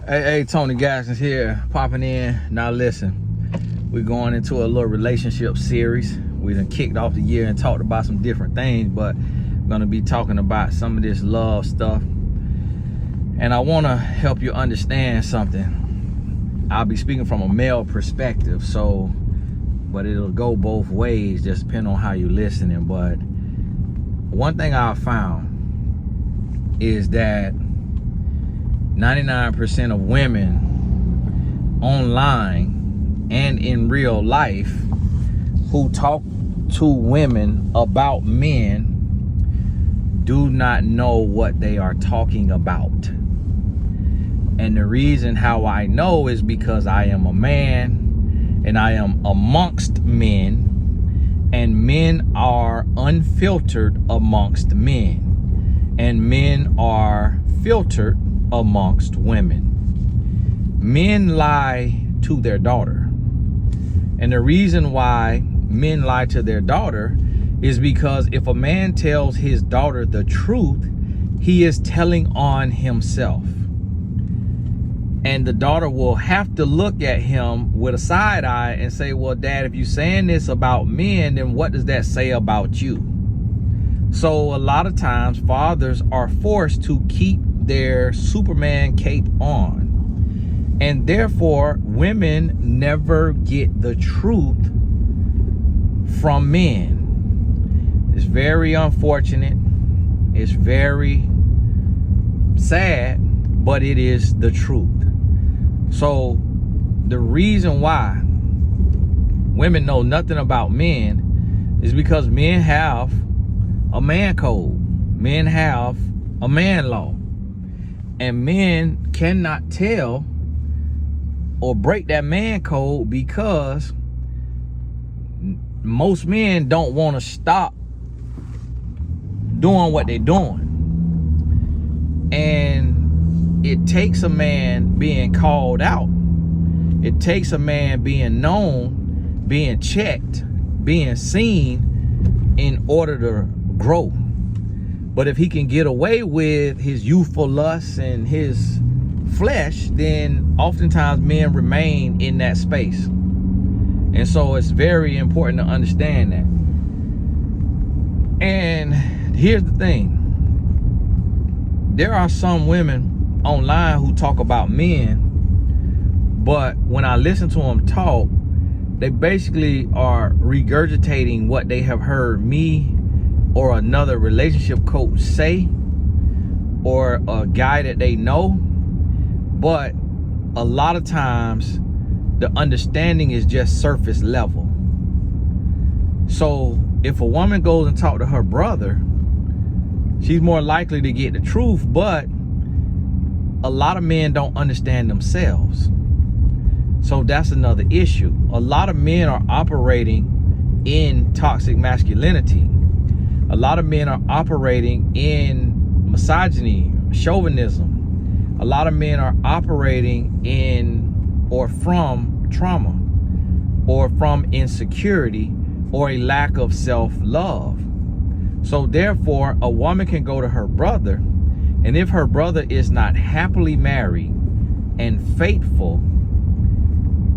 Hey, Tony Gaskins here, popping in. Now listen, we're going into a little relationship series. We done kicked off the year and talked about some different things, but I'm gonna be talking about some of this love stuff. And I wanna help you understand something. I'll be speaking from a male perspective, but it'll go both ways, just depending on how you're listening. But one thing I've found is that 99% of women online and in real life who talk to women about men do not know what they are talking about. And the reason how I know is because I am a man and I am amongst men, and men are unfiltered amongst men, and men are filtered amongst women. Men lie to their daughter. And the reason why men lie to their daughter is because if a man tells his daughter the truth, he is telling on himself. And the daughter will have to look at him with a side eye and say, well, Dad, if you're saying this about men, then what does that say about you? So a lot of times fathers are forced to keep their Superman cape on, and therefore women never get the truth from men. It's very unfortunate, it's very sad, but it is the truth. So the reason why women know nothing about men is because men have a man code, men have a man law. And men cannot tell or break that man code because most men don't want to stop doing what they're doing. And it takes a man being called out. It takes a man being known, being checked, being seen in order to grow. But if he can get away with his youthful lusts and his flesh, then oftentimes men remain in that space. And so it's very important to understand that. And here's the thing. There are some women online who talk about men, but when I listen to them talk, they basically are regurgitating what they have heard me or another relationship coach say, or a guy that they know. But a lot of times the understanding is just surface level. So if a woman goes and talk to her brother, she's more likely to get the truth. But a lot of men don't understand themselves, so that's another issue. A lot of men are operating in toxic masculinity. A lot of men are operating in misogyny, chauvinism. A lot of men are operating in or from trauma, or from insecurity, or a lack of self-love. So therefore, a woman can go to her brother, and if her brother is not happily married and faithful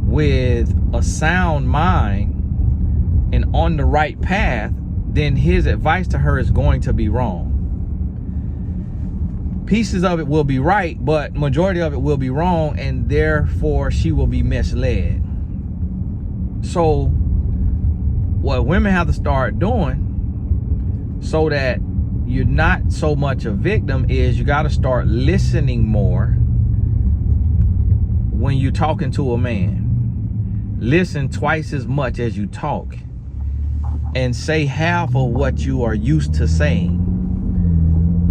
with a sound mind and on the right path, then his advice to her is going to be wrong. Pieces of it will be right, but majority of it will be wrong, and therefore she will be misled. So what women have to start doing so that you're not so much a victim is you got to start listening more when you're talking to a man. Listen twice as much as you talk, and say half of what you are used to saying.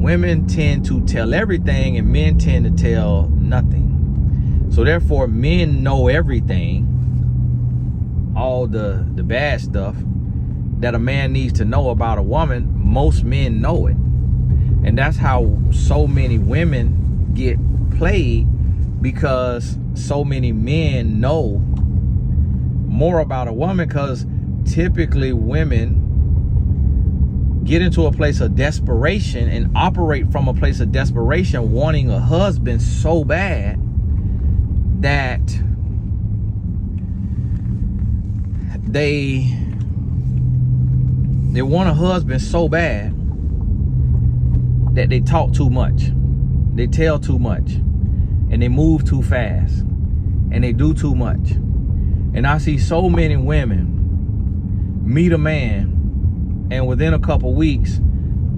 Women tend to tell everything and men tend to tell nothing. So therefore men know everything, all the bad stuff that a man needs to know about a woman. Most men know it. And that's how so many women get played, because so many men know more about a woman, because typically women get into a place of desperation and operate from a place of desperation, wanting a husband so bad they want a husband so bad that they talk too much, they tell too much, and they move too fast, and they do too much. And I see so many women meet a man, and within a couple weeks,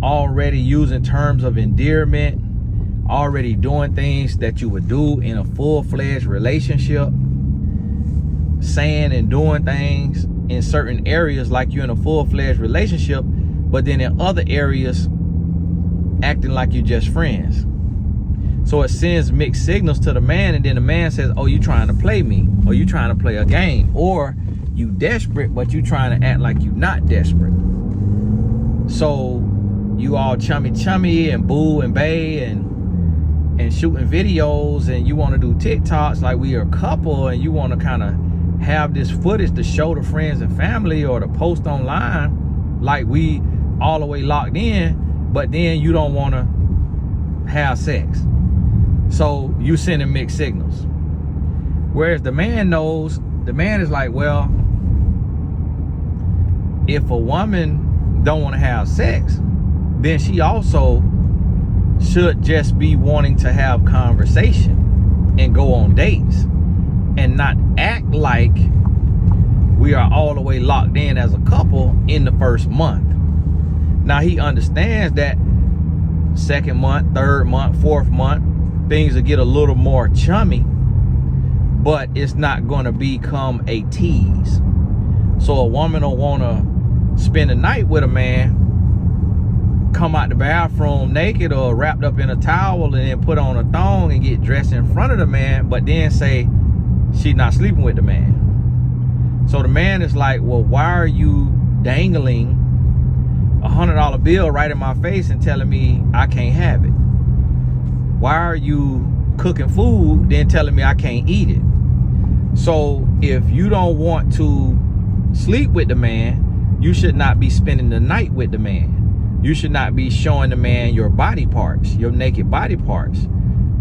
already using terms of endearment, already doing things that you would do in a full-fledged relationship, saying and doing things in certain areas like you're in a full-fledged relationship, but then in other areas acting like you're just friends. So it sends mixed signals to the man, and then the man says, oh, you trying to play me, or you trying to play a game, or you desperate, but you trying to act like you not desperate. So you all chummy and boo and bae and shooting videos, and you want to do TikToks like we are a couple, and you want to kind of have this footage to show to friends and family, or to post online like we all the way locked in, but then you don't want to have sex. So you sending mixed signals. Whereas the man knows, the man is like, well, if a woman don't want to have sex, then she also should just be wanting to have conversation and go on dates, and not act like we are all the way locked in as a couple in the first month. Now he understands that second month, third month, fourth month, things will get a little more chummy, but it's not going to become a tease. So a woman will want to spend the night with a man, come out the bathroom naked or wrapped up in a towel, and then put on a thong and get dressed in front of the man, but then say she's not sleeping with the man. So the man is like, well, why are you dangling $100 bill right in my face and telling me I can't have it? Why are you cooking food then telling me I can't eat it? So if you don't want to sleep with the man, you should not be spending the night with the man. You should not be showing the man your body parts, your naked body parts,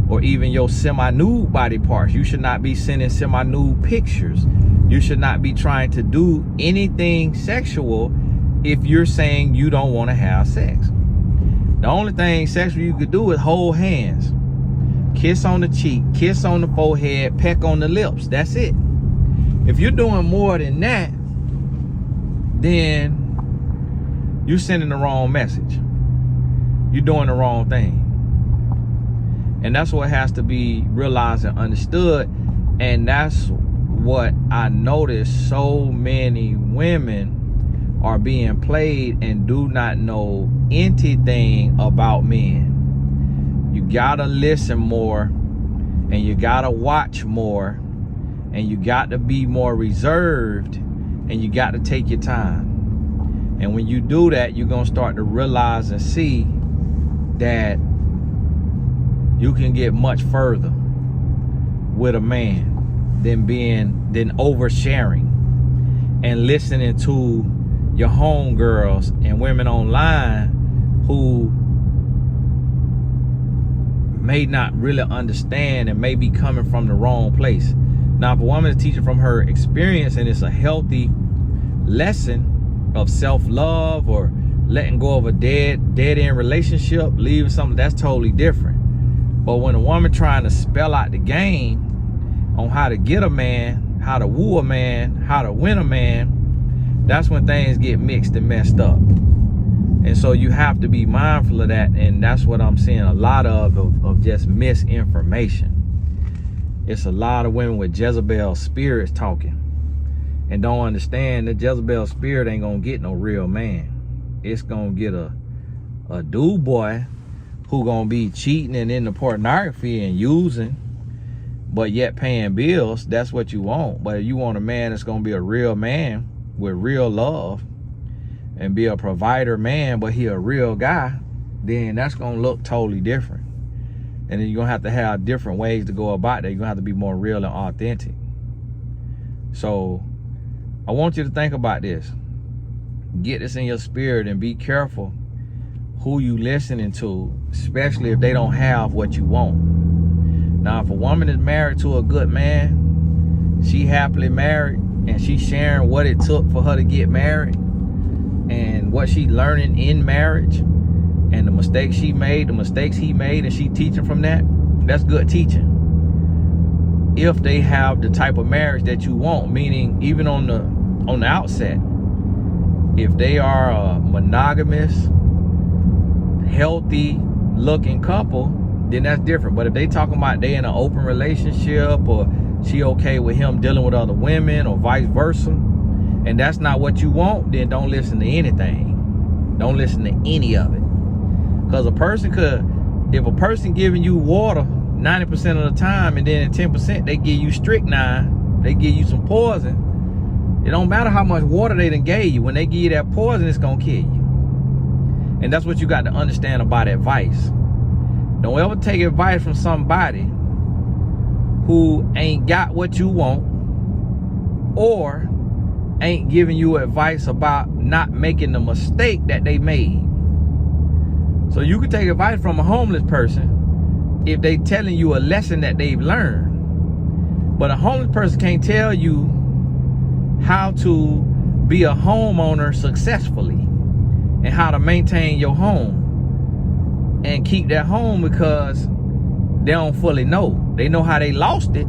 or even your semi-nude body parts. You should not be sending semi-nude pictures. You should not be trying to do anything sexual if you're saying you don't want to have sex. The only thing sexual you could do is hold hands, kiss on the cheek, kiss on the forehead, peck on the lips. That's it. If you're doing more than that, then you're sending the wrong message. You're doing the wrong thing. And that's what has to be realized and understood. And that's what I noticed, so many women are being played and do not know anything about men. You gotta listen more, and you gotta watch more, and you got to be more reserved, and you got to take your time. And when you do that, you're gonna start to realize and see that you can get much further with a man than oversharing and listening to your homegirls and women online who may not really understand and may be coming from the wrong place. Now, if a woman is teaching from her experience and it's a healthy lesson of self-love or letting go of a dead-end relationship, leaving something, that's totally different. But when a woman trying to spell out the game on how to get a man, how to woo a man, how to win a man, that's when things get mixed and messed up. And so you have to be mindful of that. And that's what I'm seeing a lot of just misinformation. It's a lot of women with Jezebel spirits talking and don't understand that Jezebel spirit ain't gonna get no real man. It's gonna get a dude boy who gonna be cheating and into pornography and using, but yet paying bills. That's what you want. But if you want a man that's gonna be a real man with real love and be a provider man, but he a real guy, then that's gonna look totally different. And then you're gonna have to have different ways to go about that. You're gonna have to be more real and authentic. So I want you to think about this. Get this in your spirit and be careful who you listening to, especially if they don't have what you want. Now, if a woman is married to a good man, she happily married, and she's sharing what it took for her to get married and what she's learning in marriage and the mistakes she made, the mistakes he made, and she teaching from that, that's good teaching. If they have the type of marriage that you want, meaning even on the outset, if they are a monogamous, healthy looking couple, then that's different. But if they talking about they in an open relationship, or she okay with him dealing with other women, or vice versa, and that's not what you want, then don't listen to anything. Don't listen to any of it. Because if a person giving you water 90% of the time, and then in 10% they give you strychnine, they give you some poison, it don't matter how much water they done gave you. When they give you that poison, it's gonna kill you. And that's what you got to understand about advice. Don't ever take advice from somebody who ain't got what you want, or ain't giving you advice about not making the mistake that they made. So you can take advice from a homeless person if they telling you a lesson that they've learned. But a homeless person can't tell you how to be a homeowner successfully and how to maintain your home and keep that home, because they don't fully know. They know how they lost it,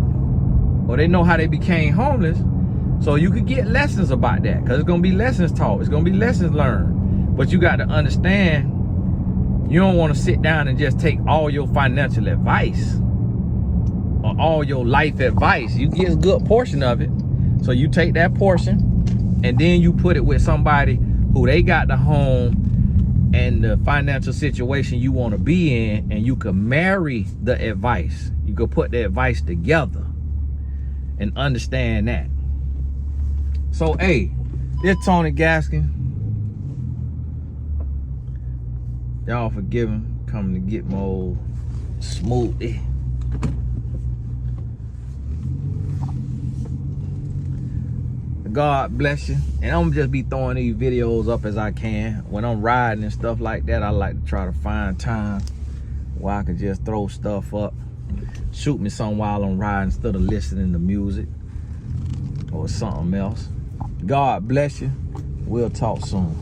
or they know how they became homeless. So you could get lessons about that, because it's going to be lessons taught. It's going to be lessons learned. But you got to understand, you don't want to sit down and just take all your financial advice or all your life advice. You get a good portion of it. So you take that portion and then you put it with somebody who they got the home and the financial situation you want to be in, and you can marry the advice. You can put the advice together and understand that. So, hey, this Tony Gaskin. Y'all forgive him coming to get my old smoothie. God bless you. And I'm just be throwing these videos up as I can. When I'm riding and stuff like that, I like to try to find time where I can just throw stuff up. Shoot me some while I'm riding instead of listening to music or something else. God bless you. We'll talk soon.